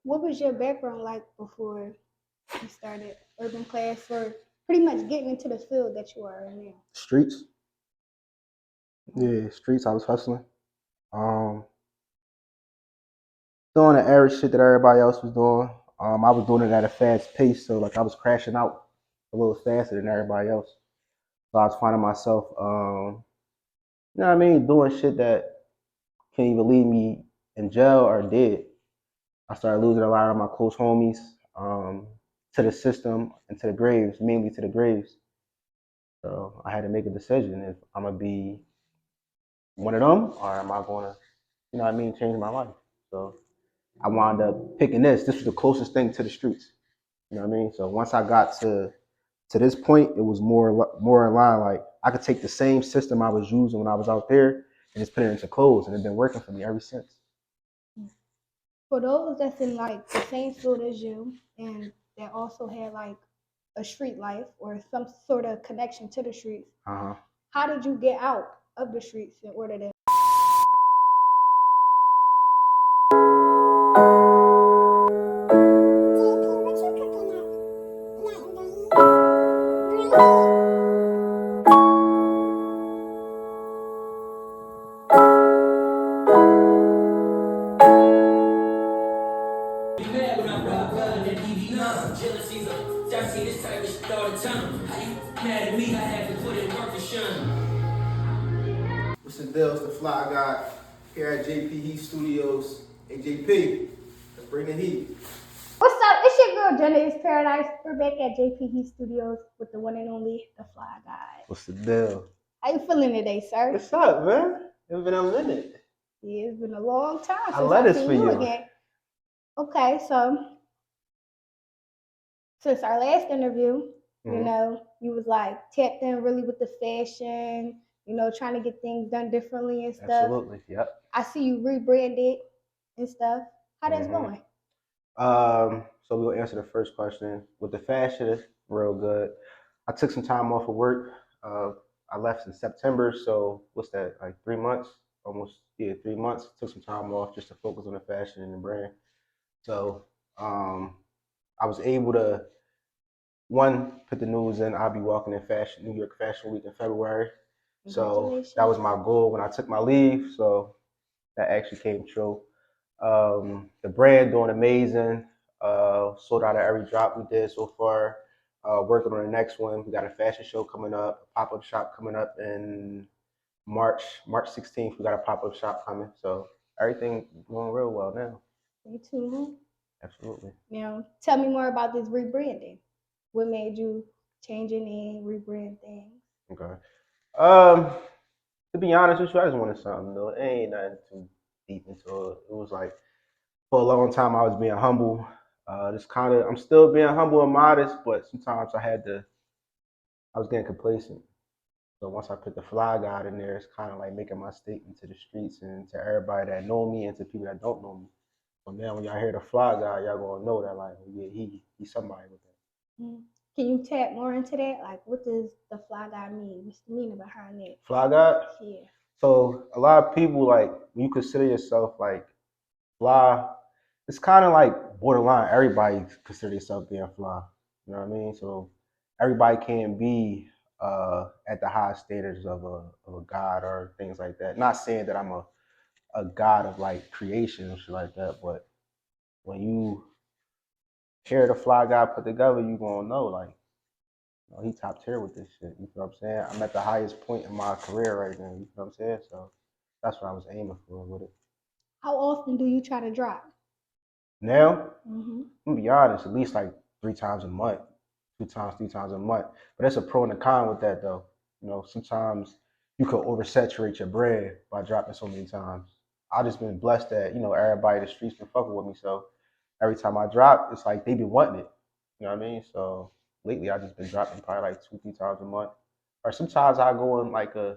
What was your background like before you started urban class or pretty much getting into the field that you are in now? Streets. Yeah, streets. I was hustling. Um, doing the average shit that everybody else was doing. I was doing it at a fast pace, so like I was crashing out a little faster than everybody else. So I was finding myself, you know what I mean, doing shit that can't even leave me in jail or dead. I started losing a lot of my close homies to the system and to the graves, mainly to the graves. So I had to make a decision if I'm gonna be one of them or am I gonna, you know what I mean, change my life. So I wound up picking this. This was the closest thing to the streets. You know what I mean? So once I got to this point, it was more in line. Like I could take the same system I was using when I was out there and just put it into clothes, and it's been working for me ever since. For those that's in like the same field as you and that also had like a street life or some sort of connection to the streets, Uh-huh. how did you get out of the streets in order to What's the deal? It's the Fly God here at JP Heat Studios. Hey JP, let's bring the heat. What's up? It's your girl Jenna's Paradise. We're back at JPE Studios with the one and only The Fly Guy. What's the deal? How you feeling today, sir? What's up, man? It's been a minute. Yeah, it's been a long time I since love I've this seen for you you. again. Okay, so since our last interview, you was like tapped in really with the fashion, trying to get things done differently and stuff. Absolutely, yep. I see you rebranded and stuff. How that's going? So we'll answer the first question. With the fashion, it's real good. I took some time off of work. Uh, I left in September, so what's that? Like 3 months, almost 3 months. Took some time off just to focus on the fashion and the brand. So I was able to one put the news in. I'll be walking in fashion New York Fashion Week in February. So that was my goal when I took my leave. So that actually came true. The brand doing amazing. Sold out of every drop we did so far. Working on the next one. We got a fashion show coming up, a pop-up shop coming up in March 16th. We got a pop-up shop coming. So everything going real well now. Me too. Absolutely. Now, tell me more about this rebranding. What made you change your name, rebrand things? Okay. Um, to be honest with you, I just wanted something new. It ain't nothing too deep into it. It was like for a long time I was being humble. Just kind of, I'm still being humble and modest, but sometimes I was getting complacent. So once I put the Fly God in there, it's kind of like making my statement to the streets and to everybody that know me and to people that don't know me. So now when y'all hear the Fly God, y'all gonna know that like, yeah, he's somebody with that. Mm. Can you tap more into that? Like, what does the Fly Guy mean? What's the meaning behind it? Fly God? Yeah. So a lot of people like when you consider yourself like fly, it's kind of like borderline. Everybody consider themselves being fly. You know what I mean? So everybody can't be at the high standards of a god or things like that. Not saying that I'm a god of like creation and shit like that, but when you hear the Fly God put together, you gonna know like, you know, he top tier with this shit. You know what I'm saying? I'm at the highest point in my career right now. You know what I'm saying? So that's what I was aiming for with it. How often do you try to drop? Now, Mm-hmm. I'm gonna be honest, at least like 3 times a month, 2 times, 3 times a month. But that's a pro and a con with that though. You know, sometimes you could oversaturate your brand by dropping so many times. I just been blessed that, you know, everybody in the streets been fucking with me. So every time I drop, it's like they been wanting it. You know what I mean? So lately I just been dropping probably like 2, 3 times a month. Or sometimes I go in like a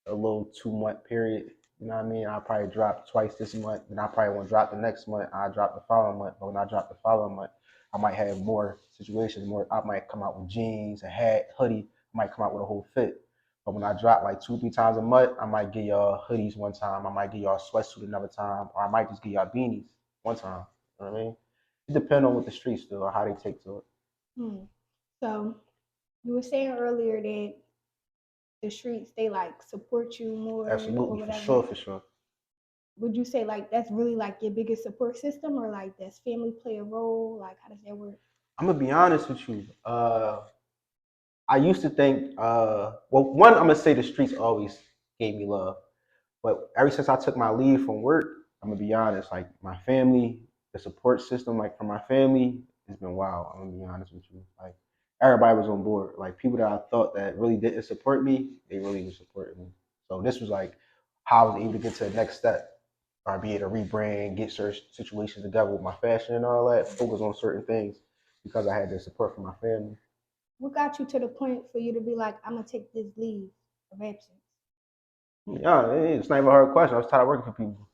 little 2 month period. You know what I mean? I probably drop twice this month, then I probably won't drop the next month. I drop the following month, but when I drop the following month, I might have more situations. More, I might come out with jeans, a hat, hoodie. I might come out with a whole fit. But when I drop like 2, 3 times a month, I might give y'all hoodies one time. I might give y'all sweatsuit another time, or I might just give y'all beanies. one time. You know what I mean? It depends on what the streets do or how they take to it. Hmm. So you were saying earlier that the streets they like support you more or Absolutely, for whatever. sure, for sure. Would you say like that's really like your biggest support system, or like does family play a role? Like how does that work? I'm gonna be honest with you. I used to think, well, one, I'm gonna say the streets always gave me love, but ever since I took my leave from work, I'm gonna be honest, like my family, the support system, like from my family, has been wild. I'm gonna be honest with you. Like everybody was on board. Like people that I thought that really didn't support me, they really was supporting me. So this was like how I was able to get to the next step, or be able to rebrand, get certain situations together with my fashion and all that, focus on certain things because I had the support from my family. What got you to the point for you to be like, I'm gonna take this leave of absence? Yeah, it's not even a hard question. I was tired of working for people.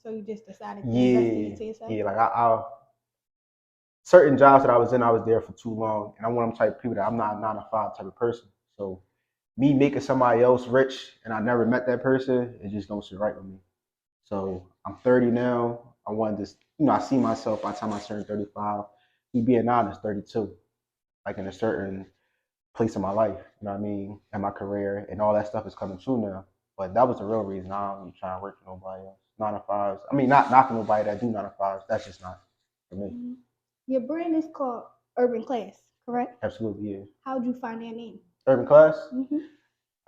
So you just decided to invest it Yeah, into yourself? yeah. Like I certain jobs that I was in, I was there for too long, and I'm one of them type of people that I'm not a 9 to 5 type of person. So me making somebody else rich, and I never met that person, it just don't sit right with me. So I'm 30 now. I wanted to, I see myself by the time I turn 35. Me being honest, 32, like in a certain place in my life. You know what I mean? And my career and all that stuff is coming true now. But that was the real reason. I don't be trying to work for nobody else. 9 to 5s. I mean, not knocking nobody that do 9 to 5s. That's just not for me. Mm-hmm. Your brand is called Urban Class, correct? Absolutely, yeah. How'd you find that name? Urban class? Mm-hmm.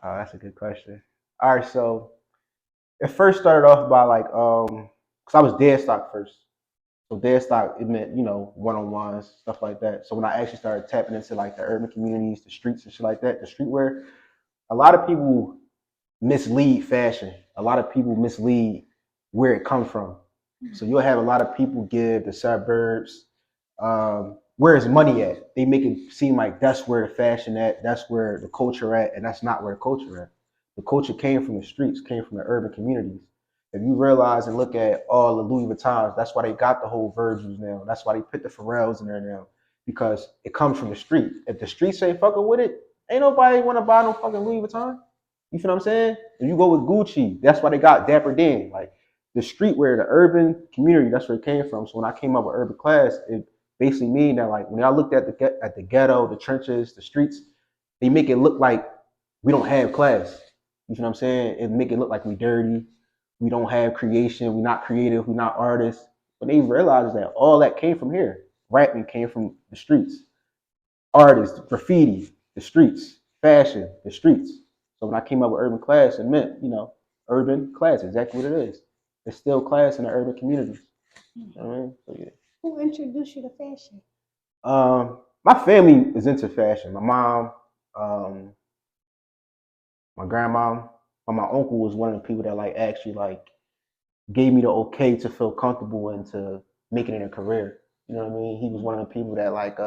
Oh, that's a good question. All right, so it first started off by like, cause I was dead stock first. So dead stock, it meant, one-on-ones, stuff like that. So when I actually started tapping into like the urban communities, the streets and shit like that, the streetwear, a lot of people mislead fashion. A lot of people mislead where it comes from. So you'll have a lot of people give the suburbs, where is money at? They make it seem like that's where the fashion at, that's where the culture at, and that's not where the culture at. The culture came from the streets, came from the urban communities. If you realize and look at all the Louis Vuittons, that's why they got the whole Virgils now. That's why they put the Pharrells in there now, because it comes from the street. If the streets ain't fucking with it, ain't nobody want to buy no fucking Louis Vuitton. You feel what I'm saying? If you go with Gucci, that's why they got Dapper Dan. Like the streetwear, the urban community, that's where it came from. So when I came up with urban class, it basically mean that like when I looked at the ghetto, the trenches, the streets, they make it look like we don't have class. You feel what I'm saying? It make it look like we dirty, we don't have creation, we're not creative, we're not artists. But they realize that all that came from here. Rapping came from the streets. Artists, graffiti, the streets. Fashion, the streets. So when I came up with urban class, it meant, urban class, exactly what it is. It's still class in the urban communities. You know what I mean? So yeah. Who introduced you to fashion? My family is into fashion. My mom, um, my grandma, but my uncle was one of the people that like actually like gave me the okay to feel comfortable and to making it a career. You know what I mean? He was one of the people that like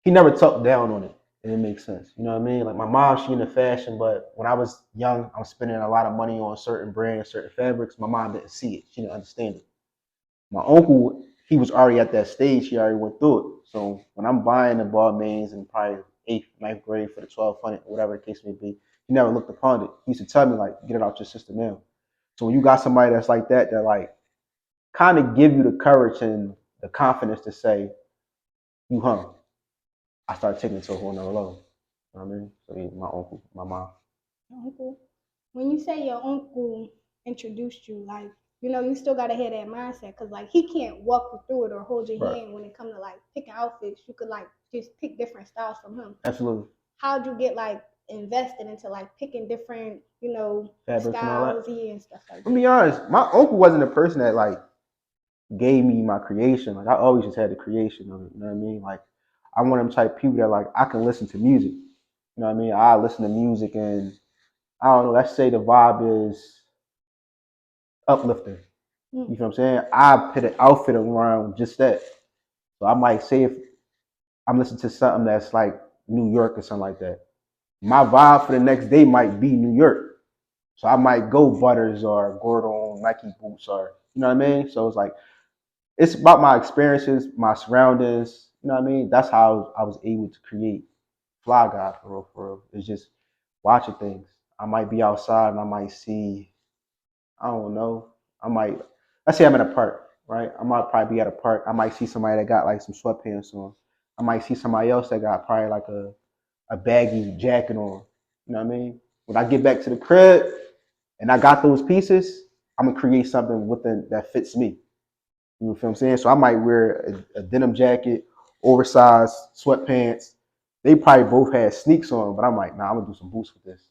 he never talked down on it. And it makes sense. You know what I mean? Like my mom, she into fashion, but when I was young, I was spending a lot of money on certain brands, certain fabrics. My mom didn't see it. She didn't understand it. My uncle, he was already at that stage. He already went through it. So when I'm buying the Balmains in probably eighth, ninth grade for the 1200, whatever the case may be, he never looked upon it. He used to tell me like, get it out your system now. So when you got somebody that's like that like kind of give you the courage and the confidence to say, you hung. I started taking it to a whole nother level. You know what I mean? So yeah, my uncle, my mom. Your uncle. When you say your uncle introduced you, like you still gotta have that mindset, cause like he can't walk you through it or hold your Right. hand when it comes to like picking outfits. You could like just pick different styles from him. Absolutely. How'd you get like invested into like picking different, Fabrics and all that. styles, yeah, and stuff like Let me that? be honest, my uncle wasn't a person that like gave me my creation. Like I always just had the creation of it. You know what I mean? Like I'm one of them type of people that like I can listen to music. You know what I mean? I listen to music and I don't know, let's say the vibe is uplifting. You feel what I'm saying? I put an outfit around just that. So I might say if I'm listening to something that's like New York or something like that, my vibe for the next day might be New York. So I might go Butters or Gordon Nike boots or you know what I mean? So it's like it's about my experiences, my surroundings. You know what I mean? That's how I was able to create Fly God for real, for real. It's just watching things. I might be outside and I might see, I don't know. I might, let's say I'm at a park, right? I might probably be at a park. I might see somebody that got like some sweatpants on. I might see somebody else that got probably like a baggy jacket on. You know what I mean? When I get back to the crib and I got those pieces, I'm gonna create something within that fits me. You know what I'm saying? So I might wear a denim jacket, oversized sweatpants. They probably both had sneaks on, but I'm like, nah, I'm gonna do some boots with this.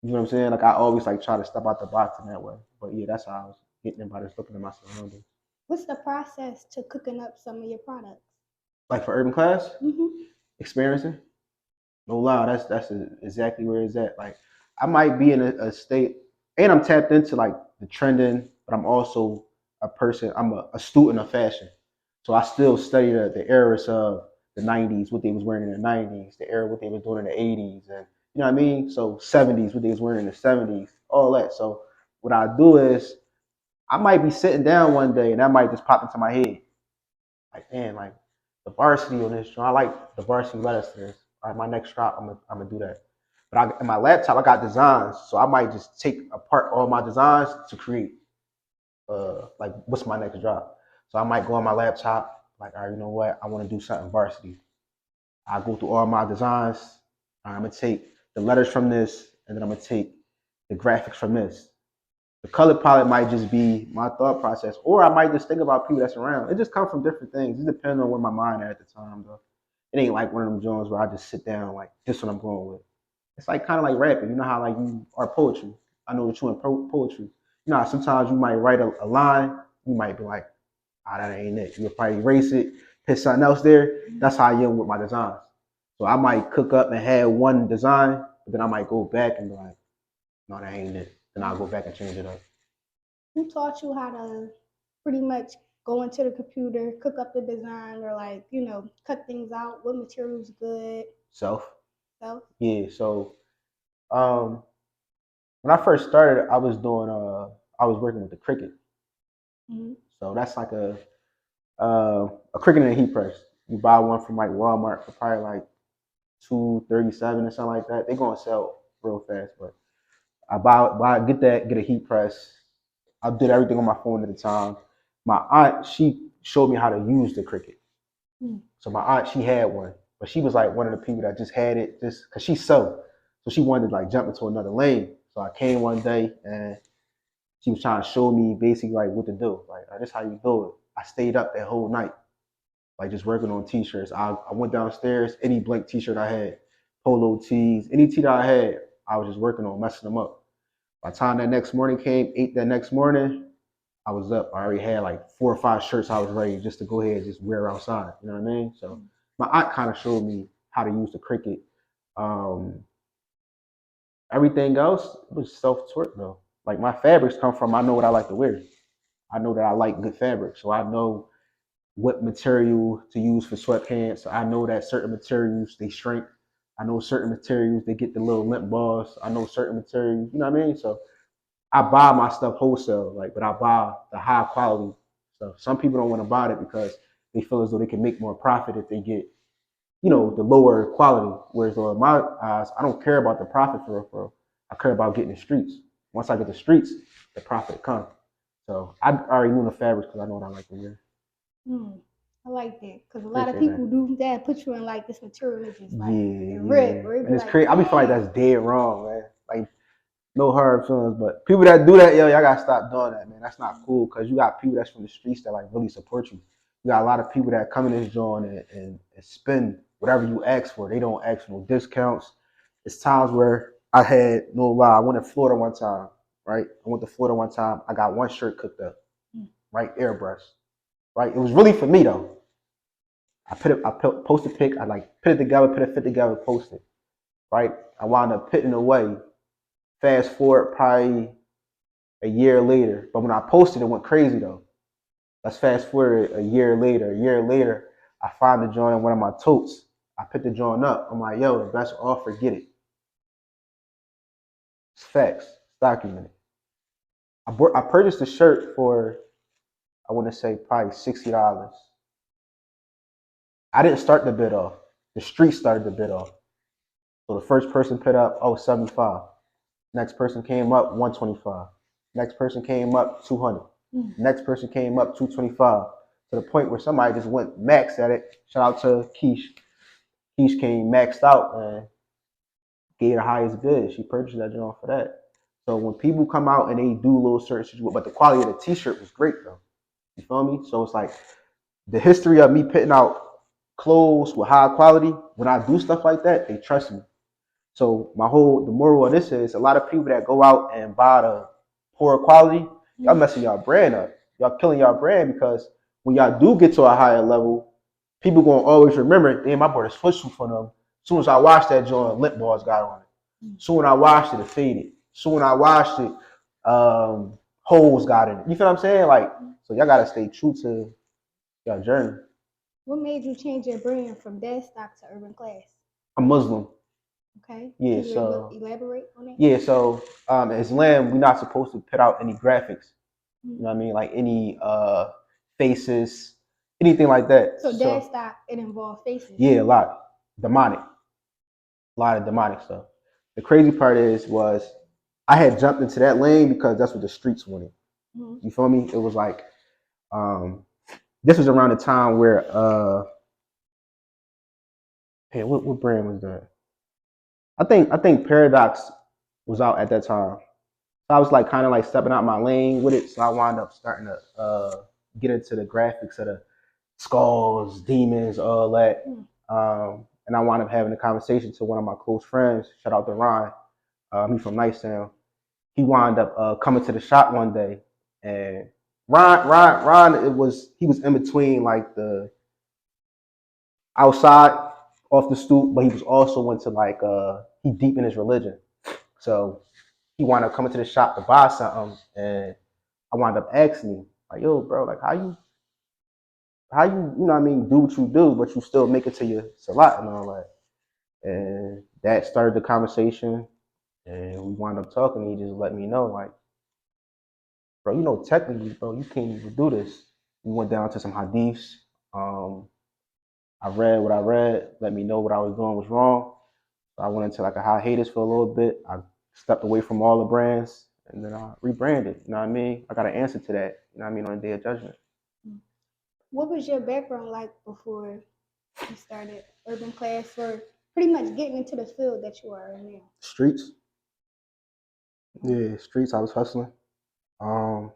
You know what I'm saying? Like I always like try to step out the box in that way. But yeah, that's how I was getting in by just looking at my surroundings. What's the process to cooking up some of your products? Like for urban class, Mm-hmm. experiencing, no lie, that's exactly where it's at. Like I might be in a state, and I'm tapped into like the trending, but I'm also a person. I'm a student of fashion, so I still study the eras of the '90s, what they was wearing in the '90s, the era what they was doing in the '80s, and you know what I mean. So '70s, what they was wearing in the '70s, all that. So what I do is I might be sitting down one day, and that might just pop into my head. Like, man, like the varsity on this joint. I like the varsity lettuce. All right, my next drop, I'm gonna do that. But in my laptop, I got designs, so I might just take apart all my designs to create like what's my next drop. So I might go on my laptop, like, all right, you know what? I want to do something varsity. I go through all my designs. I'm gonna take the letters from this, and then I'm gonna take the graphics from this. The color palette might just be my thought process, or I might just think about people that's around. It just comes from different things. It depends on where my mind at the time, though. It ain't like one of them joints where I just sit down like this what I'm going with. It's like kind of like rapping. You know how like you are poetry. I know that you in poetry. You know how sometimes you might write a line, you might be like, ah, that ain't it. You'll probably erase it, hit something else there. That's how I am with my designs. So I might cook up and have one design, but then I might go back and be like, no, that ain't it. Then I'll go back and change it up. Who taught you how to pretty much go into the computer, cook up the design, or like cut things out? What material's good? Self. So. Yeah. So um, when I first started, I was working with the Cricut. Mm-hmm. So that's like a Cricut and a heat press. You buy one from like Walmart for probably like 237 or something like that. They're gonna sell real fast, but get that, get a heat press. I did everything on my phone at the time. My aunt, she showed me how to use the Cricut. Mm-hmm. So my aunt, she had one, but she was like one of the people that just had it just because she sewed. So she wanted to like jump into another lane. So I came one day and she was trying to show me basically like what to do. Like, this is how you do it. I stayed up that whole night, like just working on t-shirts. I went downstairs, any blank t-shirt I had, polo tees, any tee that I had, I was just working on messing them up. By the time that next morning came, 8 that next morning, I was up. I already had like 4 or 5 shirts I was ready just to go ahead and just wear outside. You know what I mean? So my aunt kind of showed me how to use the Cricut. Um, Everything else was self-taught though. Like my fabrics come from, I know what I like to wear. I know that I like good fabric. So I know what material to use for sweatpants. I know that certain materials they shrink. I know certain materials they get the little lint balls. I know certain materials, you know what I mean? So I buy my stuff wholesale, like, but I buy the high quality stuff. Some people don't want to buy it because they feel as though they can make more profit if they get, the lower quality. Whereas though in my eyes, I don't care about the profit for real. I care about getting the streets. Once I get the streets, the profit comes. So I already knew the fabrics because I know what I like to wear. Mm, I like that because a lot of Appreciate that. people do that. Put you in like this material is just like Yeah, it yeah. rip, or it And be it's like, crazy. I be feeling like dang. that's dead wrong, man. Like no hard feelings, but people that do that, yo, y'all gotta stop doing that, man. That's not cool because you got people that's from the streets that like really support you. You got a lot of people that come in this joint and spend whatever you ask for. They don't ask for no discounts. It's times where I had no lie. I went to Florida one time, right? I went to Florida one time. I got one shirt cooked up, right? Airbrush, right? It was really for me though. Post a pic. I like put it together, put a fit together, post it, right? I wound up putting it away. Fast forward probably a year later. But when I posted, it went crazy though. Let's fast forward a year later. A year later, I find the joint in one of my totes. I pick the joint up. I'm like, yo, the best offer, get it. It's facts. It's documented. I purchased the shirt for, I want to say probably $60. I didn't start the bid off. The street started the bid off. So the first person put up, oh, 75. Next person came up, 125. Next person came up 200. Next person came up 225. To the point where somebody just went max at it. Shout out to Keish. Keish came maxed out and gave the highest bid. She purchased that joint for that. So when people come out and they do little certain situations, but the quality of the t-shirt was great though. You feel me? So it's like the history of me putting out clothes with high quality. When I do stuff like that, they trust me. So the moral of this is a lot of people that go out and buy the poor quality, y'all messing y'all brand up. Y'all killing y'all brand because when y'all do get to a higher level, people gonna always remember, damn, I bought a swimsuit for them. As soon as I washed that joint, lint balls got on it. Soon I washed it, it faded. Soon I washed it, holes got in it. You feel what I'm saying? Like, so y'all gotta stay true to your journey. What made you change your brand from Dead Stock to Urban Class? I'm Muslim. Okay. Yeah, Can you so elaborate on it? yeah, so Islam, we're not supposed to put out any graphics. You know what I mean? Like any faces, anything like that. So Dead Stock, it involved faces. Yeah, a lot. Demonic. A lot of demonic stuff. The crazy part was I had jumped into that lane because that's what the streets wanted. You feel me? It was like this was around the time where hey, what brand was that? I think Paradox was out at that time. So I was like kind of like stepping out my lane with it. So I wound up starting to get into the graphics of the skulls, demons, all that. And I wound up having a conversation to one of my close friends. Shout out to Ron. He's from Nicetown. He wound up coming to the shop one day, and Ron, he was in between like the outside off the stoop, but he was also into like he deep in his religion. So he wound up coming to the shop to buy something, and I wound up asking him like, "Yo, bro, like how you know what I mean, do what you do, but you still make it to your salat and all that." And that started the conversation, and we wound up talking. And he just let me know like, bro, you know, technically, bro, you can't even do this. We went down to some hadiths. I read what I read, let me know what I was doing was wrong. So I went into like a hiatus for a little bit. I stepped away from all the brands and then I rebranded. You know what I mean? I got an answer to that, you know what I mean, on the day of judgment. What was your background like before you started Urban Class for pretty much getting into the field that you are in now? Streets. Yeah, streets, I was hustling. Um,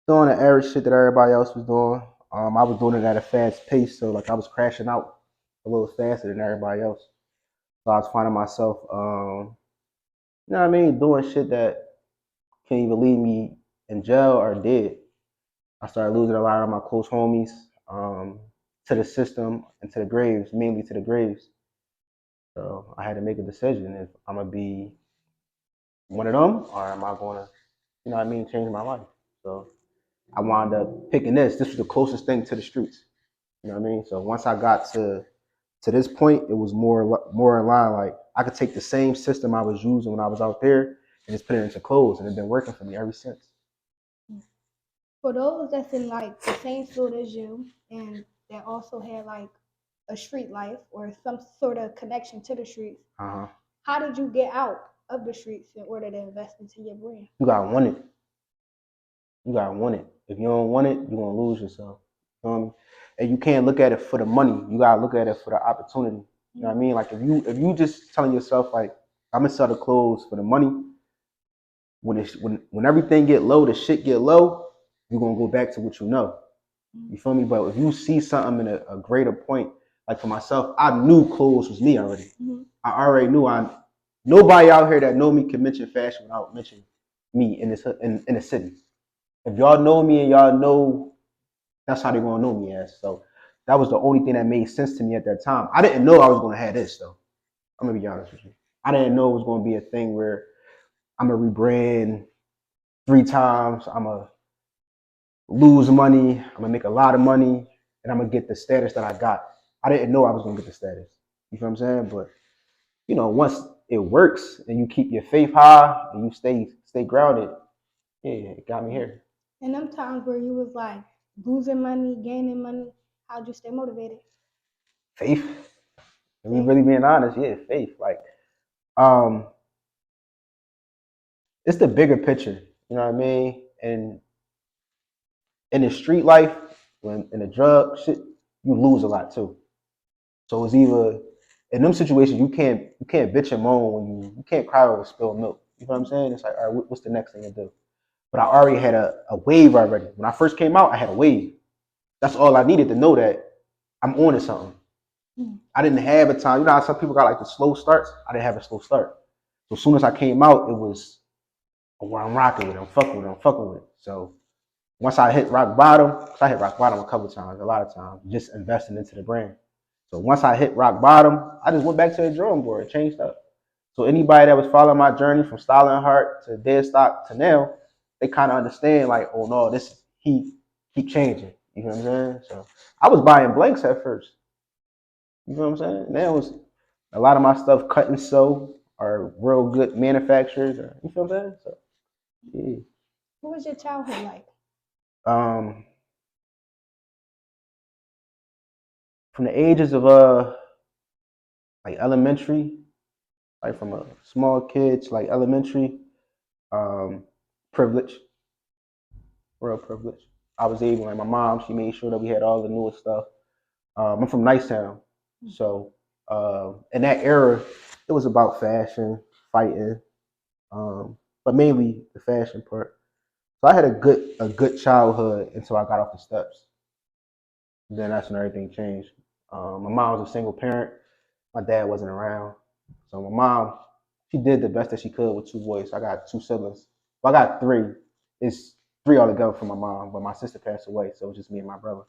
doing the average shit that everybody else was doing. I was doing it at a fast pace, so like I was crashing out a little faster than everybody else. So I was finding myself, you know what I mean, doing shit that can either leave me in jail or dead. I started losing a lot of my close homies to the system and to the graves, mainly to the graves. So I had to make a decision if I'm gonna be one of them or am I gonna, you know what I mean, change my life. So I wound up picking this. This was the closest thing to the streets. You know what I mean? So once I got to this point, it was more in line. Like I could take the same system I was using when I was out there and just put it into clothes, and it's been working for me ever since. For those that's in like the same field as you and that also had like a street life or some sort of connection to the streets, how did you get out of the streets in order to invest into your brand? You gotta want it. You gotta want it. If you don't want it, you're gonna lose yourself. You know what I mean? And you can't look at it for the money. You gotta look at it for the opportunity. You know what I mean? Like if you just telling yourself like I'm gonna sell the clothes for the money, when everything get low, the shit get low, you're gonna go back to what you know. You feel me? But if you see something in a greater point, like for myself, I knew clothes was me already. I already knew nobody out here that know me can mention fashion without mentioning me in the city. If y'all know me and y'all know, that's how they gonna know me as. So that was the only thing that made sense to me at that time. I didn't know I was gonna have this though. I'm gonna be honest with you. I didn't know it was gonna be a thing where I'm gonna rebrand 3 times. I'm gonna lose money. I'm gonna make a lot of money, and I'm gonna get the status that I got. I didn't know I was gonna get the status. You feel what I'm saying? But you know, once it works and you keep your faith high and you stay grounded, yeah, it got me here. And them times where you was like losing money, gaining money, how'd you stay motivated? Faith. If we really being honest, yeah, faith. Like, it's the bigger picture. You know what I mean? And in the street life, when in the drug shit, you lose a lot too. So it's either in them situations you can't bitch and moan when you can't cry over spilled milk. You know what I'm saying? It's like, all right, what's the next thing to do? But I already had a wave already. When I first came out, I had a wave. That's all I needed to know that I'm on to something. I didn't have a time. You know how some people got like the slow starts? I didn't have a slow start. So as soon as I came out, it was, oh, I'm rocking with it. I'm fucking with it. I'm fucking with it. So once I hit rock bottom, because I hit rock bottom a couple of times, a lot of times, just investing into the brand. So once I hit rock bottom, I just went back to the drawing board, changed up. So anybody that was following my journey from styling heart to dead stock to now, they kind of understand like, oh no, this is he keep changing. You know what I'm saying? So I was buying blanks at first. You know what I'm saying? Now it's a lot of my stuff cut and sew are real good manufacturers. You feel what I'm saying? So yeah. What was your childhood like? Um, from the ages of like elementary, like from a small kid to like elementary, um, privilege, real privilege. I was able, like my mom, she made sure that we had all the newest stuff. I'm from Nicetown, so in that era, it was about fashion, fighting, but mainly the fashion part. So I had a good childhood until I got off the steps. Then that's when everything changed. My mom was a single parent. My dad wasn't around, so my mom, she did the best that she could with two boys. I got two siblings. Well, I got three. It's three altogether from my mom, but my sister passed away, so it was just me and my brother.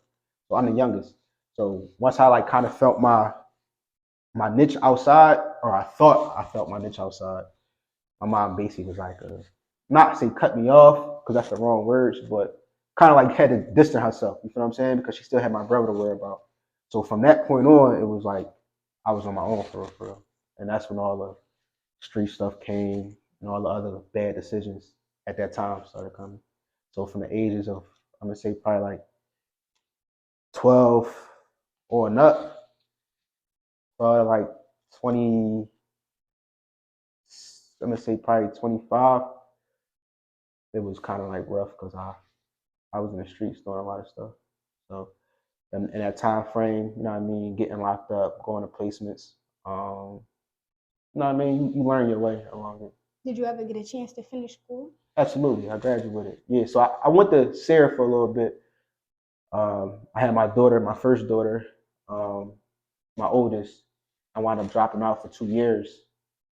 So I'm the youngest. So once I like kind of felt my niche outside, or I thought I felt my niche outside, my mom basically was like, not say cut me off because that's the wrong words, but kind of like had to distance herself. You feel what I'm saying? Because she still had my brother to worry about. So from that point on, it was like I was on my own for real. And that's when all the street stuff came and all the other bad decisions at that time started coming. So from the ages of, I'm gonna say probably like 12 or up, probably like 20, I'm gonna say probably 25. It was kind of like rough because I was in the streets doing a lot of stuff. So in that time frame, you know what I mean, getting locked up, going to placements, you know what I mean, you learn your way along it. Did you ever get a chance to finish school? Absolutely, I graduated. Yeah, so I went to Sarah for a little bit. I had my daughter, my first daughter, um, my oldest. I wound up dropping out for 2 years.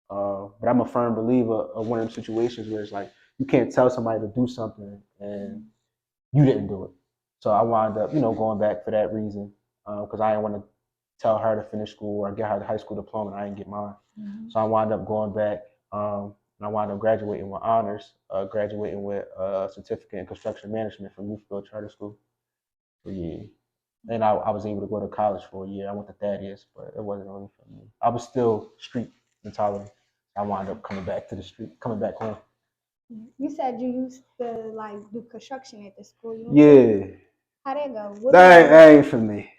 But I'm a firm believer of one of them situations where it's like you can't tell somebody to do something and you didn't do it. So I wound up, going back for that reason because I didn't want to tell her to finish school or get her the high school diploma and I didn't get mine. Mm-hmm. So I wound up going back and I wound up graduating with honors, graduating with a certificate in construction management from Youthville Charter School. So yeah. And I was able to go to college for a year. I went to Thaddeus, but it wasn't really for me. I was still street mentality. I wound up coming back to the street, coming back home. You said you used to like do construction at the school. Yeah. How'd that go? That ain't for me.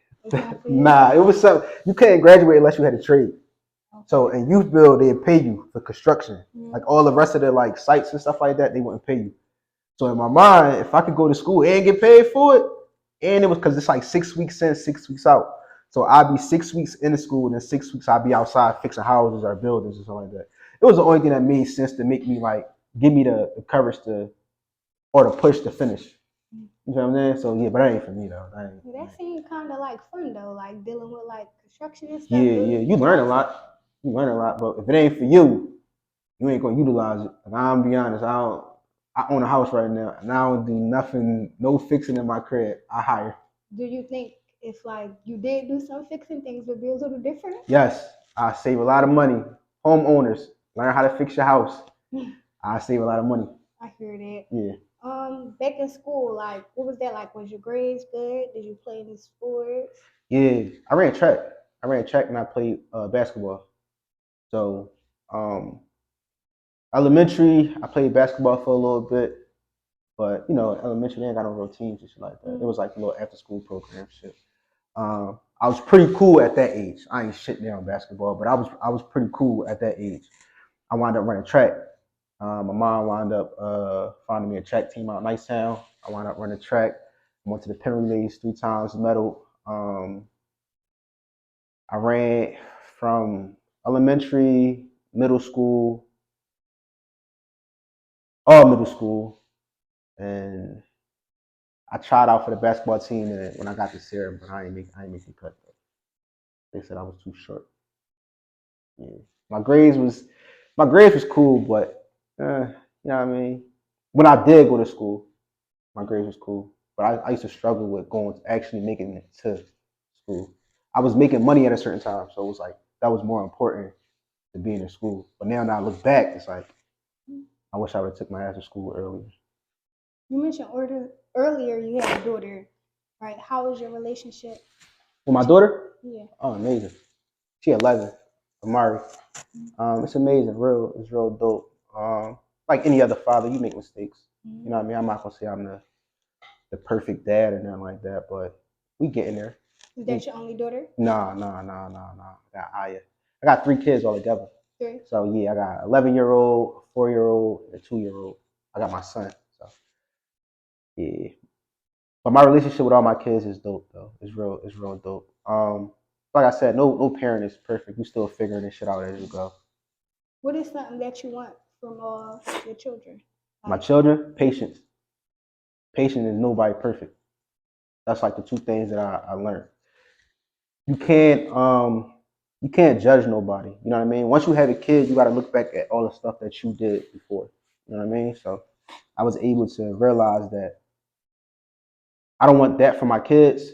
Nah, it was something you can't graduate unless you had a trade. Okay. So in Youthville, they'd pay you for construction. Mm-hmm. Like all the rest of the like sites and stuff like that, they wouldn't pay you. So in my mind, if I could go to school and get paid for it, and it was because it's like 6 weeks in, 6 weeks out. So I'd be 6 weeks in the school, and then 6 weeks I'd be outside fixing houses or buildings or something like that. It was the only thing that made sense to make me like give me the courage to or the push to finish. You know what I'm saying? So yeah, but that ain't for me though. That seemed kind of like fun though, like dealing with like construction and stuff. Yeah. You learn a lot. But if it ain't for you, you ain't gonna utilize it. And I'm gonna be honest, I own a house right now, and I don't do nothing, no fixing in my crib. I hire. Do you think if like you did do some fixing, things would be a little different? Yes, I save a lot of money. Homeowners, learn how to fix your house. I save a lot of money. I hear that. Yeah. Back in school, like, what was that like? Was your grades good? Did you play any sports? Yeah, I ran track. And I played basketball. So, elementary, I played basketball for a little bit, but elementary they ain't got no real teams and shit like that. Mm-hmm. It was like a little after school program shit. I was pretty cool at that age. I ain't shit down basketball, but I was pretty cool at that age. I wound up running track. My mom wound up finding me a track team out in Nicetown. I wound up running track. I went to the pen relays 3 times, medal. I ran from elementary, middle school, all middle school, and I tried out for the basketball team. And when I got to serum, but I ain't make the cut. They said I was too short. Yeah. My grades was cool, but you know what I mean. When I did go to school, my grades was cool, but I used to struggle with going actually making it to school. I was making money at a certain time, so it was like that was more important than being in school. But now that I look back, it's like I wish I would have took my ass to school earlier. You mentioned earlier you had a daughter, right? How is your relationship? With my daughter? Yeah. Oh, amazing. She 11. Amari. It's amazing. It's real dope. Like any other father, you make mistakes. You know what I mean? I'm not gonna say I'm the perfect dad or nothing like that, but we getting there. Is that your only daughter? Nah. I got Aya. I got 3 kids altogether. 3. So yeah, I got 11-year-old, 4-year-old, and a 2-year-old. I got my son. So yeah. But my relationship with all my kids is dope though. It's real dope. Like I said, no parent is perfect. You still figuring this shit out as you go. What is something that you want from your children? My children, patience. Patience is nobody perfect. That's like the 2 things that I learned. You can't judge nobody. You know what I mean? Once you have a kid, you got to look back at all the stuff that you did before. You know what I mean? So I was able to realize that I don't want that for my kids.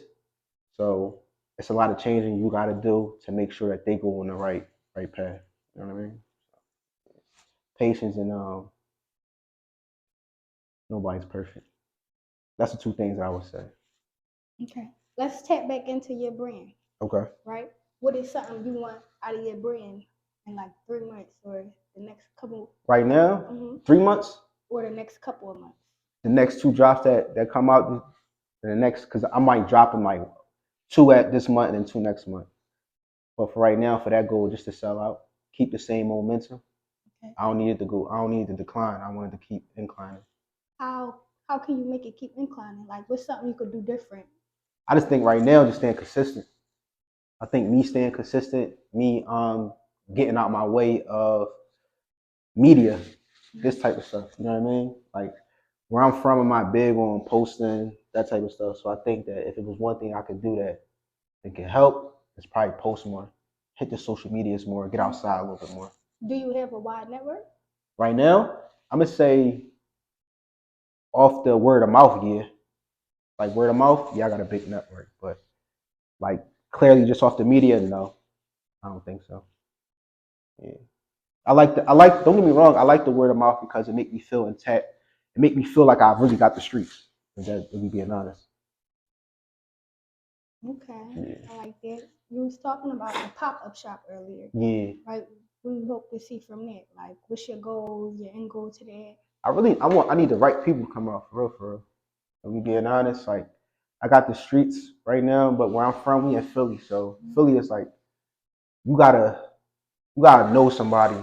So it's a lot of changing you got to do to make sure that they go on the right path. You know what I mean? Patience and nobody's perfect. That's the 2 things that I would say. Okay. Let's tap back into your brand. Okay. Right? What is something you want out of your brand in like 3 months or the next couple? Right now, 3 months? Or the next couple of months? The next 2 drops that come out, the next, because I might drop them like 2 at this month and then 2 next month. But for right now, for that goal, just to sell out, keep the same momentum. Okay. I don't need it to go. I don't need it to decline. I want it to keep inclining. How can you make it keep inclining? Like, what's something you could do different? I just think right now, just staying consistent. I think me staying consistent, me getting out my way of media, this type of stuff. You know what I mean? Like where I'm from, I'm not big on posting that type of stuff. So I think that if it was one thing I could do that can help, it's probably post more, hit the social medias more, get outside a little bit more. Do you have a wide network? Right now, I'm gonna say off the word of mouth, yeah. Like word of mouth, yeah, I got a big network, but like clearly just off the media, no, I don't think so. Yeah. Don't get me wrong, I like the word of mouth because it make me feel intact. It make me feel like I really got the streets, if we being honest. Okay, yeah. I like that. You was talking about the pop-up shop earlier. Yeah. Like, what do you hope to see from that? Like, what's your goal, your end goal to that? I need the right people to come out, for real. If we being honest, like, I got the streets right now, but where I'm from, we in Philly. So Philly is like, you gotta know somebody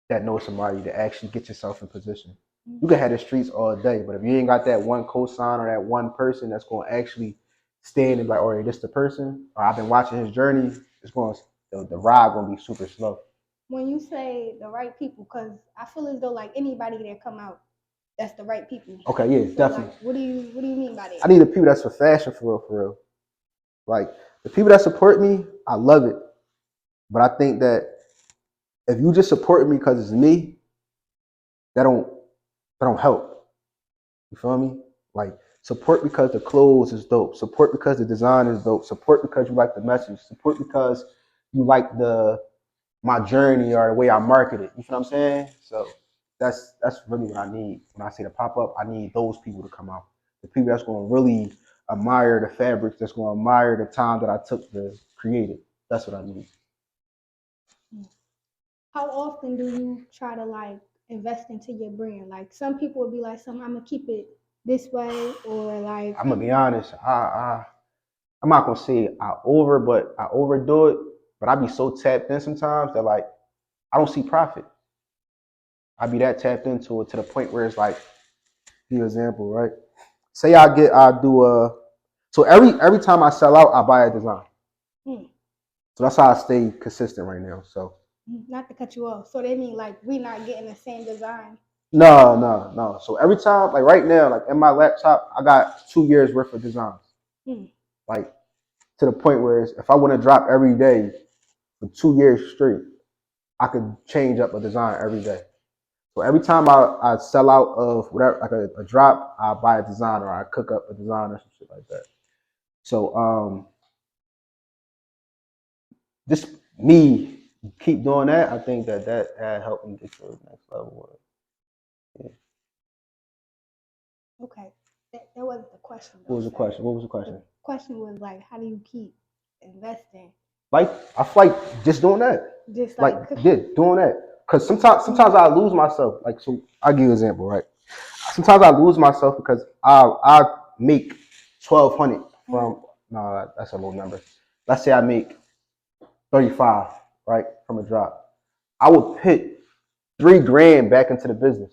that knows somebody to actually get yourself in position. You can have the streets all day, but if you ain't got that one cosign or that one person that's going to actually stand and be like, all right, this the person, or I've been watching his journey, it's going to, the ride going to be super slow. When you say the right people, because I feel as though like anybody that come out, that's the right people. Okay, yeah, so definitely. Like, what do you mean by that? I need the people that's for fashion, for real. Like the people that support me, I love it, but I think that if you just support me because it's me, that don't help. You feel me? Like support because the clothes is dope. Support because the design is dope. Support because you like the message. Support because you like my journey or the way I market it. You feel what I'm saying? So that's really what I need. When I say the pop up, I need those people to come out. The people that's going to really admire the fabrics. That's going to admire the time that I took to create it. That's what I need. How often do you try to like invest into your brand? Like some people would be like, I'm gonna keep it this way, or like I'm gonna be honest. I'm not gonna say I overdo it, but I be so tapped in sometimes that like I don't see profit. I be that tapped into it to the point where it's like, for example, right? Say I do so every time I sell out, I buy a design. So that's how I stay consistent right now. So not to cut you off. So they mean like we not getting the same design. No. So every time, like right now, like in my laptop, I got 2 years worth of designs. Like to the point where if I want to drop every day for 2 years straight, I could change up a design every day. So every time I sell out of whatever, like a drop, I buy a design or I cook up a design or some shit like that. So just me keep doing that. I think that helped me get to the next level. Yeah. Okay, that wasn't the question. What was the question? What was the question? The question was like, how do you keep investing? Like I feel like just doing that. Just like yeah, doing that. Cause sometimes I lose myself. Like so, I'll give you an example, right? Sometimes I lose myself because I make 1,200 from no, that's a low number. Let's say I make 35, right, from a drop. I would put $3,000 back into the business.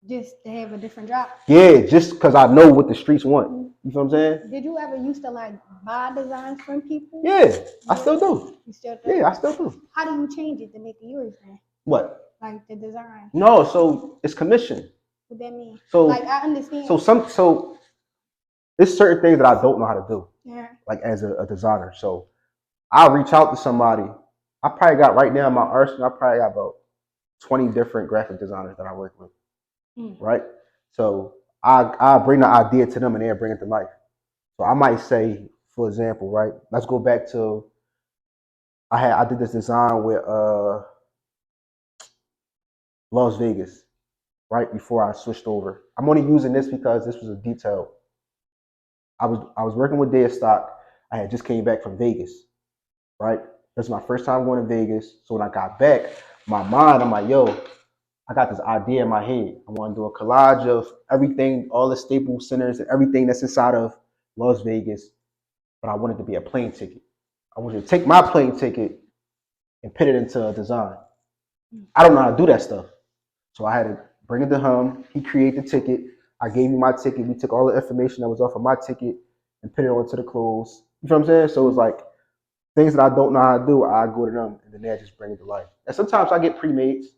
Just to have a different drop? Yeah, just because I know what the streets want. You feel what I'm saying? Did you ever used to like buy designs from people? Yeah, I still do. You still do? Yeah, I still do. How do you change it to make it yours then? What? Like the design? No, so it's commission. What that mean? So like I understand. So there's certain things that I don't know how to do. Yeah. Like as a designer. So I'll reach out to somebody. I probably got right now in my arsenal, I probably got about 20 different graphic designers that I work with. Right? So I bring the idea to them and they'll bring it to life. So I might say, for example, right? Let's go back to I did this design with Las Vegas, right before I switched over. I'm only using this because this was a detail. I was working with Deadstock. I had just came back from Vegas, right? This is my first time going to Vegas. So when I got back, my mind, I'm like, yo, I got this idea in my head. I want to do a collage of everything, all the staple centers and everything that's inside of Las Vegas. But I want it to be a plane ticket. I want you to take my plane ticket and put it into a design. I don't know how to do that stuff. So I had to bring it to him. He created the ticket. I gave him my ticket. We took all the information that was off of my ticket and put it onto the clothes. You know what I'm saying? So it's like things that I don't know how to do, I go to them and then they just bring it to life. And sometimes I get pre-mades.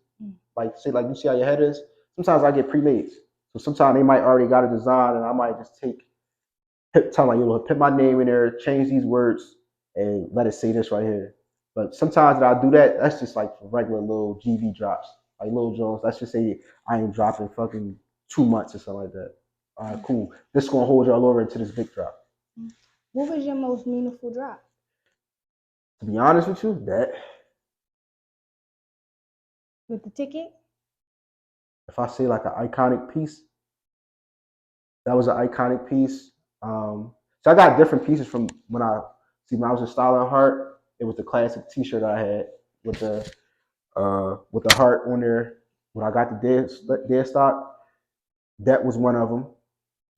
Like say like you see how your head is. Sometimes I get pre-mades. So sometimes they might already got a design and I might just tell them, like, put my name in there, change these words, and let it say this right here. But sometimes that I do that, that's just like regular little GV drops. Like Lil Jones, let's just say I ain't dropping fucking 2 months or something like that. All right, cool. This is gonna hold y'all over into this big drop. What was your most meaningful drop? To be honest with you, that. With the ticket? If I say like an iconic piece, that was an iconic piece. So I got different pieces from when I was in Style and Heart. It was the classic T-shirt I had with the heart on there. When I got the dead stock, that was one of them.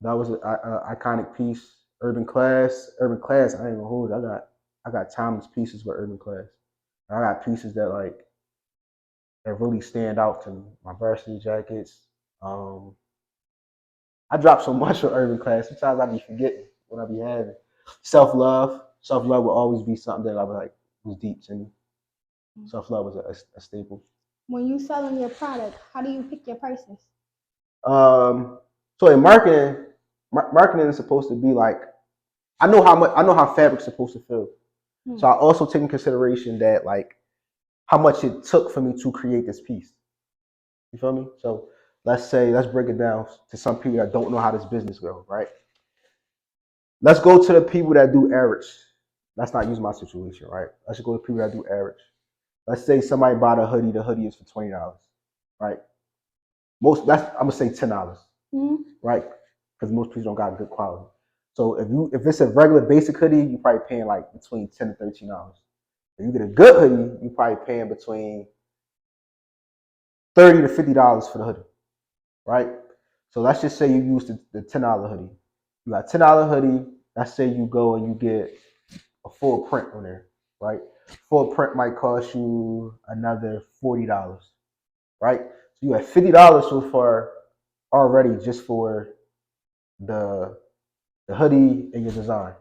That was an iconic piece. Urban Class. I ain't gonna hold it. I got timeless pieces with Urban Class. I got pieces that really stand out to me. My varsity jackets. I drop so much with Urban Class. Sometimes I be forgetting what I be having. Self love will always be something that I was deep to me. Self love was a staple. When you selling your product, how do you pick your prices? So in marketing is supposed to be like I know how fabric's supposed to feel. So I also take in consideration that like how much it took for me to create this piece. You feel me? So let's break it down to some people that don't know how this business goes, right? Let's go to the people that do average. Let's not use my situation, right? Let's just go to people that do average. Let's say somebody bought a hoodie. The hoodie is for $20, right? I'm gonna say $10, right? Because most people don't got good quality. So if it's a regular basic hoodie, you're probably paying like between $10 and $13. If you get a good hoodie, you're probably paying between $30 to $50 for the hoodie, right? So let's just say you use the $10 hoodie. You got a $10 hoodie. Let's say you go and you get a full print on there, right? Full print might cost you another $40, right? So So you had $50 so far already just for the hoodie and your design.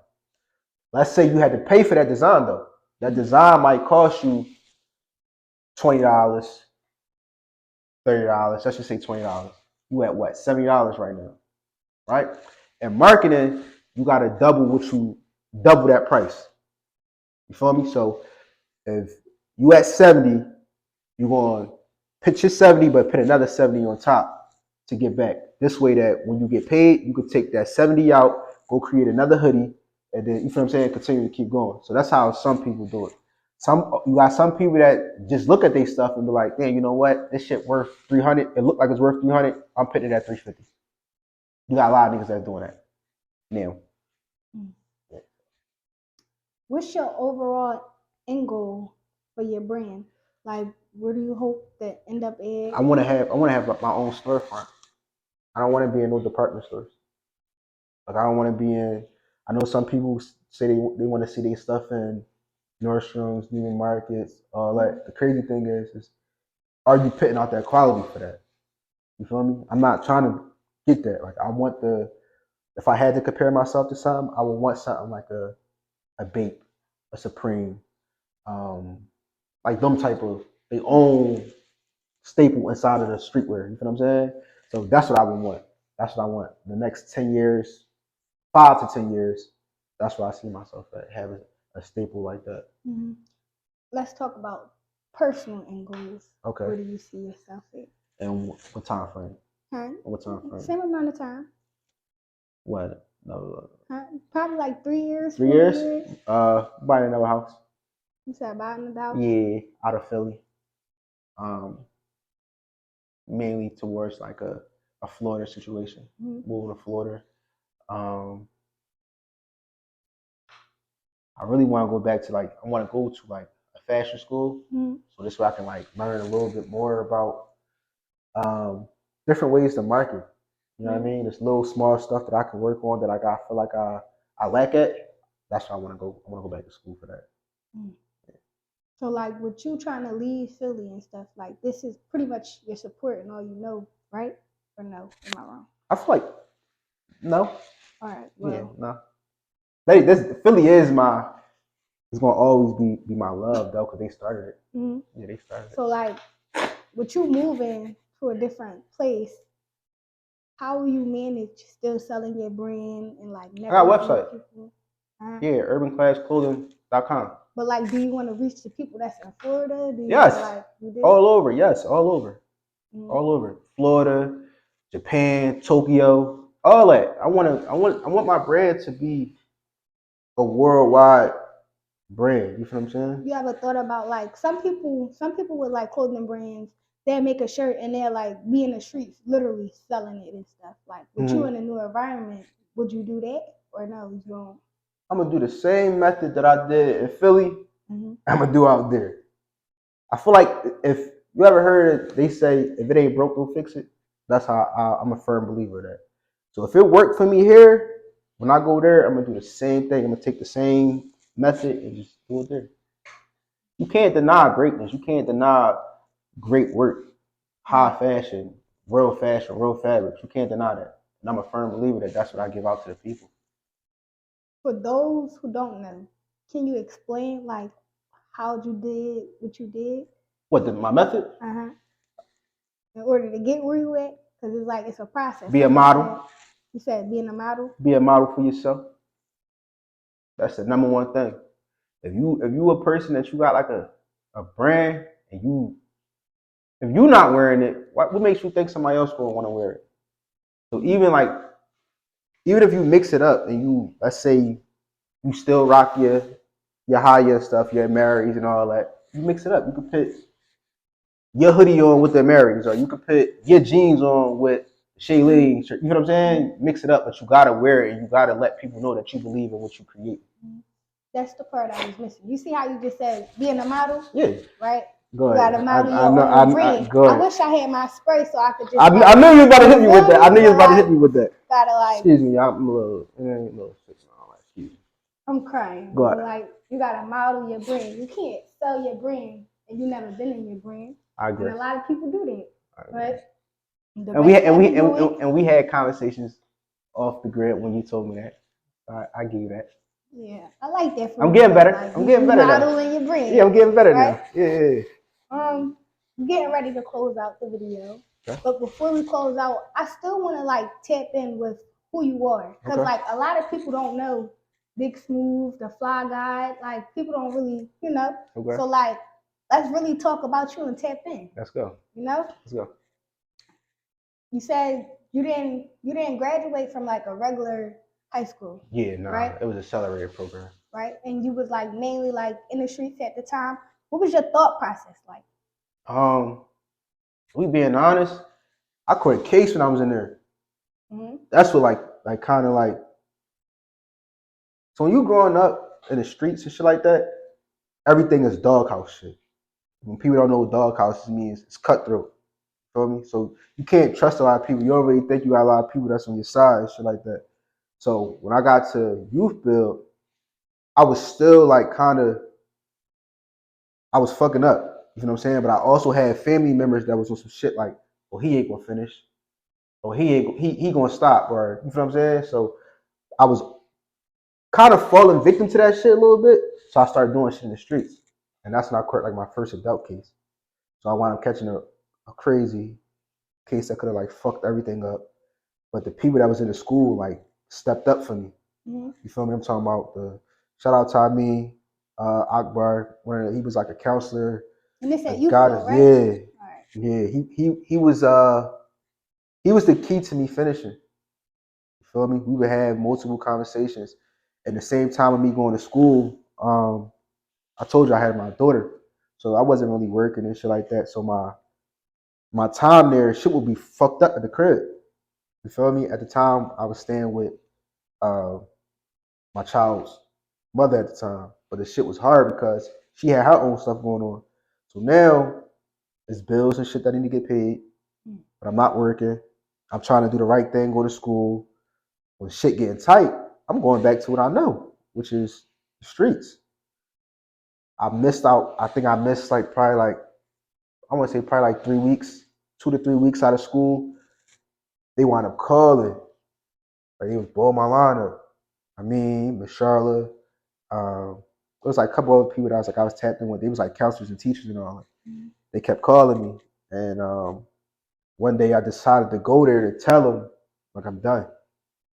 Let's say you had to pay for that design though. That design might cost you $20, $30. Let's just say $20. You at what? $70 right now, right? And marketing, you gotta double that price. You feel me? So if you at 70, you're going to pitch your 70, but put another 70 on top to get back. This way that when you get paid, you could take that 70 out, go create another hoodie, and then, you feel what I'm saying, continue to keep going. So that's how some people do it. You got some people that just look at their stuff and be like, damn, you know what? This shit worth 300. It looked like it's worth 300. I'm putting it at 350. You got a lot of niggas that's doing that now. Yeah. What's your overall end goal for your brand? Like, where do you hope to end up at? I want to have my own storefront. I don't want to be in no department stores. Like, I don't want to be in. I know some people say they want to see their stuff in Nordstrom's, Neiman Marcets, all that. The crazy thing is are you putting out that quality for that? You feel me? I'm not trying to get that. Like, I want if I had to compare myself to something, I would want something like a Bape, a Supreme, like them type of their own staple inside of the streetwear. You feel what I'm saying? So that's what I would want. That's what I want. The next 10 years, 5 to 10 years, that's where I see myself at, having a staple like that. Mm-hmm. Let's talk about personal end goals. Okay. Where do you see yourself at? And what time frame? Huh? What time frame? Same amount of time. What? No. Probably like 3 years. 3 years? Buying another house. You said buying another house? Yeah, out of Philly. Mainly towards like a Florida situation. Mm-hmm. Moving to Florida. I really want to go back to I want to go to like a fashion school. Mm-hmm. So this way I can like learn a little bit more about different ways to market. You know what I mean? There's little small stuff that I can work on that I feel like I lack at. That's why I want to go. I want to go back to school for that. Mm. Yeah. So like with you trying to leave Philly and stuff, like this is pretty much your support and all you know, right? Or no? Am I wrong? I feel like no. All right. Well, yeah, no. Philly is it's gonna always be my love though, because they started it. Mm-hmm. Yeah, they started it. So like, with you moving to a different place, how will you manage still selling your brand and like I got a website. Yeah, urbanclassclothing.com. But like, do you want to reach the people that's in Florida? Do you yes. Like, you did? All over. Yes, all over. Mm-hmm. All over. Florida, Japan, Tokyo, all that. I want my brand to be a worldwide brand. You feel what I'm saying? You ever thought about like some people with like clothing brands, they'll make a shirt and they'll like be in the streets literally selling it and stuff. Like with you in a new environment, would you do that or no? You don't? I'm gonna do the same method that I did in Philly. Mm-hmm. I'm gonna do out there. I feel like if you ever heard it, they say if it ain't broke, don't fix it. That's how I'm a firm believer of that. So if it worked for me here, when I go there, I'm gonna do the same thing. I'm gonna take the same method and just do it there. You can't deny greatness. You can't deny great work, high fashion, real fabrics. You can't deny that. And I'm a firm believer that that's what I give out to the people. For those who don't know, can you explain like how you did what you did? My method? In order to get where you at, because it's like it's a process. Be a model. You said being a model. Be a model for yourself. That's the number one thing. If you a person that you got like a brand and if you not wearing it, what makes you think somebody else gonna want to wear it? So even if you mix it up and let's say you still rock your higher stuff, your Marys and all that, you mix it up. You can put your hoodie on with the Marys, or you can put your jeans on with Shailene shirt. You know what I'm saying? Mix it up, but you gotta wear it and you gotta let people know that you believe in what you create. That's the part I was missing. You see how you just said being a model? Yeah. Right? Go ahead. You gotta model your own brand. I wish I had my spray so I could just. I knew you was about to hit me with that. I knew you was about to hit me with that. Gotta like. Excuse me, I'm a little sick. Excuse me. I'm crying. Go ahead. Like you gotta model your brand. You can't sell your brand and you never been in your brand. I agree. And a lot of people do that. Right. And we had conversations off the grid when you told me that. I give you that. Yeah, I like that. I'm getting better. Like, I'm getting better now. In your brain. Yeah, I'm getting better right? now. Yeah. I'm getting ready to close out the video, okay. But before we close out, I still want to like tap in with who you are, because like a lot of people don't know Big Smooth, the Fly Guy. Like people don't really, Okay. So like, let's really talk about you and tap in. Let's go. Let's go. You said you didn't graduate from like a regular high school. Yeah, no, right? It was an accelerated program. Right, and you was like mainly like in the streets at the time. What was your thought process like? We being honest, I caught a case when I was in there. Mm-hmm. That's what like kind of like. So when you growing up in the streets and shit like that, everything is doghouse shit. When people don't know what doghouse means, it's cutthroat. Feel me? So you can't trust a lot of people. You don't really think you got a lot of people that's on your side and shit like that. So when I got to youth build, I was still like I was fucking up. You know what I'm saying? But I also had family members that was on some shit like, well, he ain't gonna finish. Or he gonna stop, or you know what I'm saying? So I was kind of falling victim to that shit a little bit. So I started doing shit in the streets. And that's when I caught like my first adult case. So I wound up catching a crazy case that could have like fucked everything up. But the people that was in the school like stepped up for me. Mm-hmm. You feel me? I'm talking about the shout out to Tommy, Akbar, he was like a counselor. And this at youth build, right? Yeah. Right. Yeah. He was the key to me finishing. You feel me? We would have multiple conversations. At the same time of me going to school, I told you I had my daughter. So I wasn't really working and shit like that. So my time there, shit would be fucked up at the crib. You feel me? At the time, I was staying with my child's mother at the time. But the shit was hard because she had her own stuff going on. So now, it's bills and shit that I need to get paid. But I'm not working. I'm trying to do the right thing, go to school. When shit getting tight, I'm going back to what I know, which is the streets. I missed out. I think I missed like probably like, I want to say probably like 3 weeks, 2 to 3 weeks out of school. They wound up calling. Like they was blowing my line up. I mean, Miss Charlotte. There was like a couple other people that I was tapped in with. They was like counselors and teachers and all that. Mm-hmm. They kept calling me. And one day I decided to go there to tell them, like, I'm done.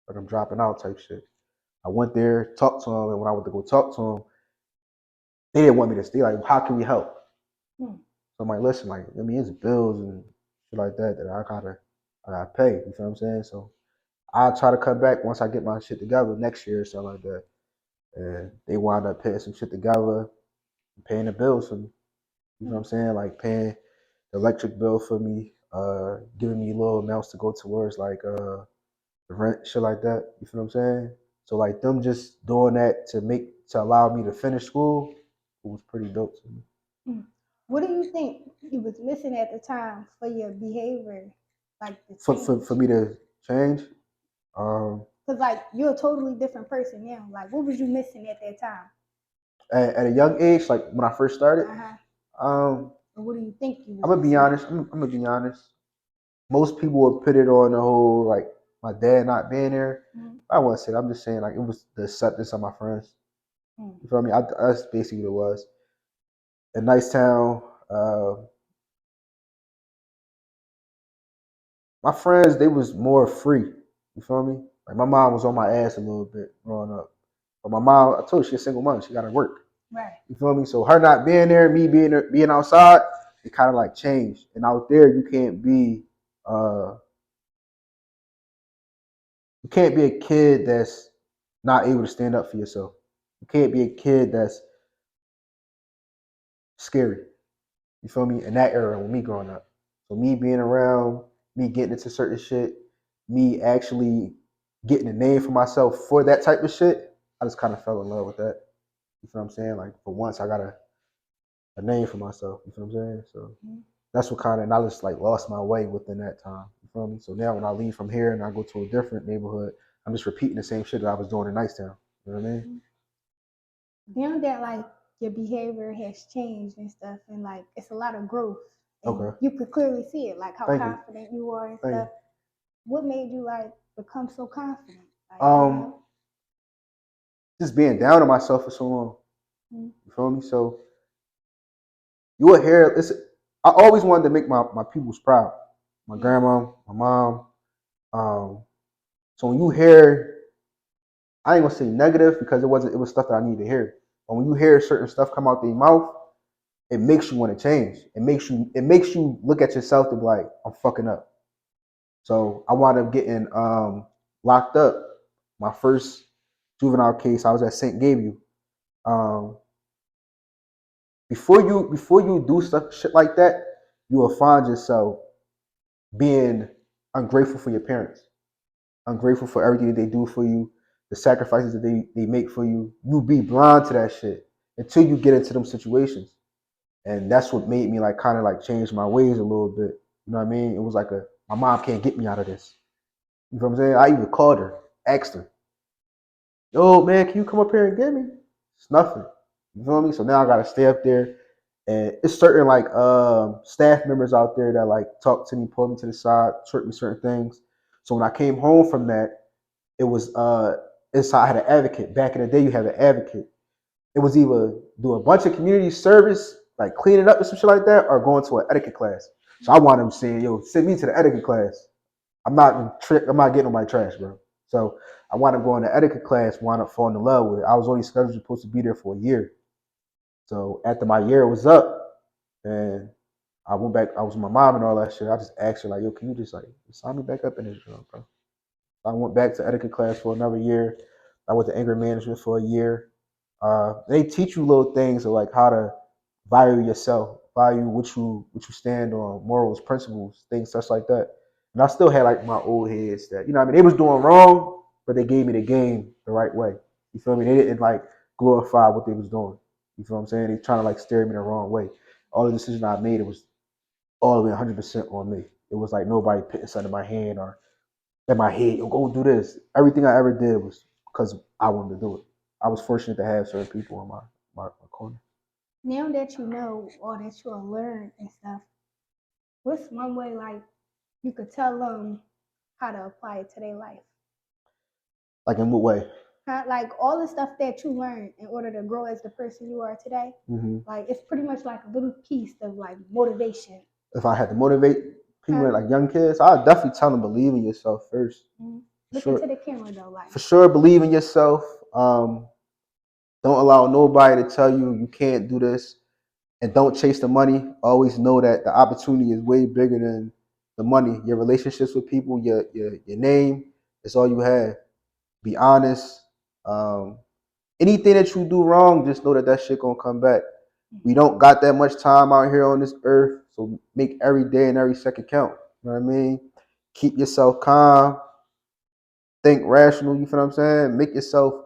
Like, I'm dropping out type shit. I went there, talked to them, and when I went to go talk to them, they didn't want me to stay. Like, how can we help? So I'm like, listen, like, I mean, it's bills and shit like that I gotta pay. You feel what I'm saying? So I'll try to come back once I get my shit together next year or something like that. And they wound up putting some shit together, paying the bills for me. You know what I'm saying? Like paying the electric bill for me, giving me little amounts to go towards like the rent, shit like that. You feel what I'm saying? So like them just doing that to allow me to finish school, it was pretty dope to me. What do you think you was missing at the time for your behavior, like for me to change? Because like you're a totally different person now. Like what was you missing at that time? At a young age, like when I first started. What do you think you was I'm gonna be honest. I'm gonna be honest. Most people would put it on the whole like my dad not being there. Mm-hmm. I wouldn't say that. I'm just saying like it was the acceptance of my friends. Mm-hmm. You feel me? That's basically what it was. In Nicetown, my friends, they was more free. You feel me? Like my mom was on my ass a little bit growing up. But my mom, I told you, she's a single mom. She got to work. Right. You feel me? So her not being there, me being outside, it kind of like changed. And out there, you can't be a kid that's not able to stand up for yourself. You can't be a kid that's scary. You feel me? In that era, with me growing up. So me being around, me getting into certain shit, me actually getting a name for myself for that type of shit, I just kind of fell in love with that. You feel what I'm saying? Like for once, I got a name for myself. You feel what I'm saying? So that's what kind of, and I just like lost my way within that time. You feel me? So now when I leave from here and I go to a different neighborhood, I'm just repeating the same shit that I was doing in Nicetown. You know what I mean? Now that like your behavior has changed and stuff, and like it's a lot of growth And you could clearly see it, like how confident you are and stuff. What made you like become so confident? Like, just being down on myself for so long. You feel me? So you will hear. I always wanted to make my peoples proud. My grandma, my mom. So when you hear, I ain't gonna say negative because it was stuff that I needed to hear. But when you hear certain stuff come out their mouth, it makes you want to change. It makes you look at yourself to be like, I'm fucking up. So I wound up getting locked up. My first juvenile case, I was at St. Gabriel. Before you do shit like that, you will find yourself being ungrateful for your parents, ungrateful for everything that they do for you, the sacrifices that they make for you. You be blind to that shit until you get into them situations. And that's what made me like kind of like change my ways a little bit. You know what I mean? It was like my mom can't get me out of this. You know what I'm saying? I even called her, asked her, yo man, can you come up here and get me? It's nothing. You feel me? So now I gotta stay up there. And it's certain like staff members out there that like talk to me, pull me to the side, taught me certain things. So when I came home from that, it was I had an advocate. Back in the day, you had an advocate. It was either do a bunch of community service, like cleaning up and some shit like that, or going to an etiquette class. So I wanted them saying, yo, send me to the etiquette class. I'm not getting on my trash, bro. So I wound up going to etiquette class, wound up falling in love with it. I was only supposed to be there for a year. So after my year was up, and I went back, I was with my mom and all that shit. I just asked her, like, yo, can you just like sign me back up in this job, bro? I went back to etiquette class for another year. I went to anger management for a year. They teach you little things of like how to value yourself, value what you stand on, morals, principles, things such like that. And I still had like my old heads that, you know what I mean, they was doing wrong, but they gave me the game the right way. You feel me? They didn't like glorify what they was doing. You feel what I'm saying? They trying to like steer me the wrong way. All the decisions I made, it was all the way 100% on me. It was like nobody putting something in my hand or in my head, yo, go do this. Everything I ever did was because I wanted to do it. I was fortunate to have certain people in my corner. Now that you know all that you learned and stuff, what's one way like you could tell them how to apply it to their life? Like in what way? Like all the stuff that you learned in order to grow as the person you are today. Like it's pretty much like a little piece of like motivation. If I had to motivate people like young kids, I'd definitely tell them believe in yourself first. Look into the camera though, like for sure, believe in yourself. Don't allow nobody to tell you you can't do this, and don't chase the money. Always know that the opportunity is way bigger than the money. Your relationships with people, your name, is all you have. Be honest. Anything that you do wrong, just know that shit gonna come back. We don't got that much time out here on this earth, so make every day and every second count. You know what I mean? Keep yourself calm. Think rational. You feel what I'm saying? Make yourself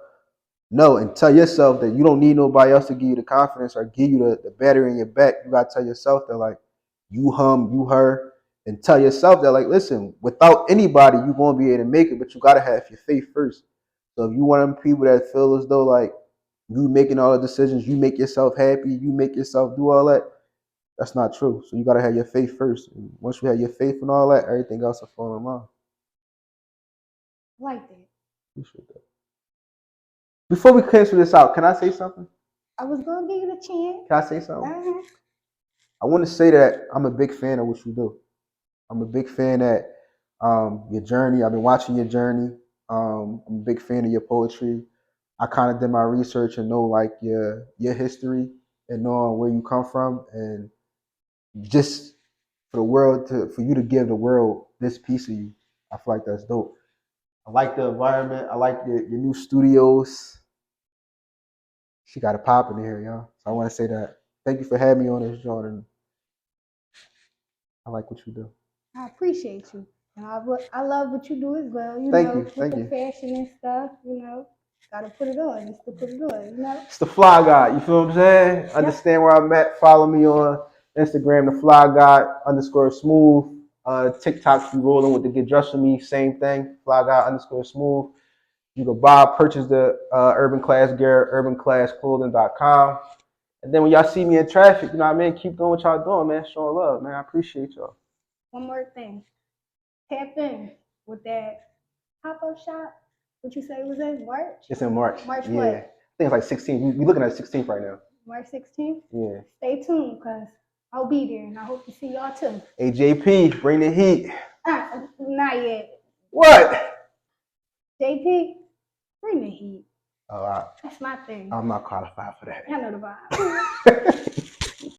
know and tell yourself that you don't need nobody else to give you the confidence or give you the battery in your back. You gotta tell yourself that like you you her, and tell yourself that like listen, without anybody, you won't be able to make it, but you gotta have your faith first. So if you one of them people that feel as though like you making all the decisions, you make yourself happy, you make yourself do all that, that's not true. So you gotta have your faith first. And once you have your faith and all that, everything else will fall in line. Like that. Appreciate that. Before we cancel this out, can I say something? I was gonna give you the chance. Can I say something? I want to say that I'm a big fan of what you do. I'm a big fan of your journey. I've been watching your journey. I'm a big fan of your poetry. I kind of did my research and know like your history and knowing where you come from, and just for you to give the world this piece of you, I feel like that's dope. I like the environment. I like your new studios. She got a pop in here, y'all. So I want to say that. Thank you for having me on this, Jordan. I like what you do. I appreciate you. And I love what you do as well. You Thank know, you. with Thank the you. fashion and stuff, you know. Gotta put it on just to put it on, you know? It's the Fly God. You feel what I'm saying? Yep. Understand where I'm at. Follow me on Instagram, TheFlyGod_Smooth. TikTok, you rolling with the Get Dressed With Me, same thing. FlyGod_Smooth. You can purchase the Urban Class Gear, urbanclassclothing.com. And then when y'all see me in traffic, you know what I mean? Keep doing what y'all doing, man. Showing love, man. I appreciate y'all. One more thing. Tap in with that pop-up shop. What you say it was in March? It's in March. March yeah. what? I think it's like 16. We looking at 16th right now. March 16th? Yeah. Stay tuned, because I'll be there, and I hope to see y'all too. Hey, JP, bring the heat. Not yet. What? JP, bring the heat. Oh, That's my thing. I'm not qualified for that. I know the vibe.